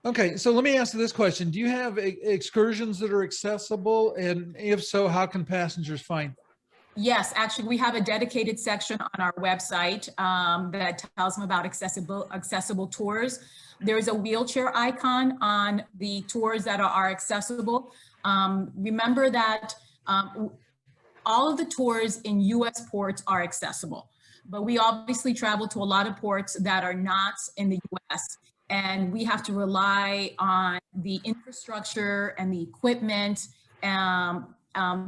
Okay, so let me ask you this question. Do you have excursions that are accessible? And if so, how can passengers find them? Yes, actually, we have a dedicated section on our website that tells them about accessible tours. There's a wheelchair icon on the tours that are accessible. Remember that all of the tours in US ports are accessible, but we obviously travel to a lot of ports that are not in the US, and we have to rely on the infrastructure and the equipment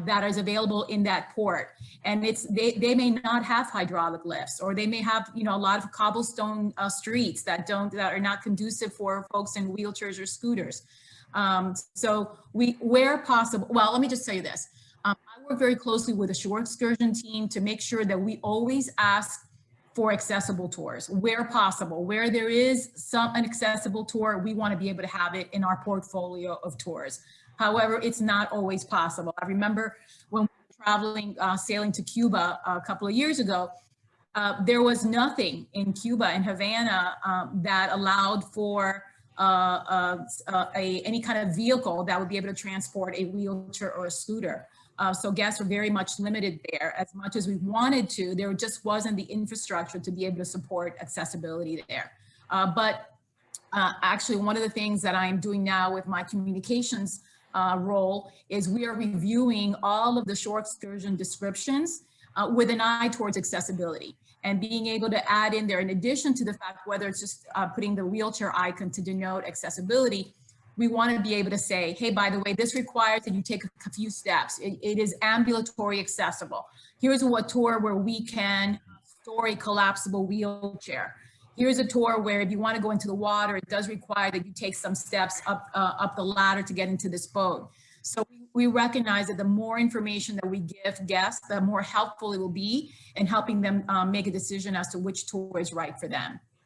that is available in that port. And they may not have hydraulic lifts, or they may have, a lot of cobblestone streets that are not conducive for folks in wheelchairs or scooters. So where possible, well, let me just tell you this. I work very closely with the shore excursion team to make sure that we always ask for accessible tours where possible. Where there is an accessible tour, we want to be able to have it in our portfolio of tours. However, it's not always possible. I remember when we were traveling, sailing to Cuba a couple of years ago, there was nothing in Cuba, in Havana, that allowed for any kind of vehicle that would be able to transport a wheelchair or a scooter. So guests were very much limited there. As much as we wanted to, there just wasn't the infrastructure to be able to support accessibility there. But actually, one of the things that I'm doing now with my communications role is we are reviewing all of the shore excursion descriptions with an eye towards accessibility, and being able to add in there, in addition to the fact whether it's just putting the wheelchair icon to denote accessibility, we want to be able to say, hey, by the way, this requires that you take a few steps. It is ambulatory accessible. Here's a tour where we can store a collapsible wheelchair. Here's a tour where if you want to go into the water, it does require that you take some steps up the ladder to get into this boat. So we recognize that the more information that we give guests, the more helpful it will be in helping them make a decision as to which tour is right for them.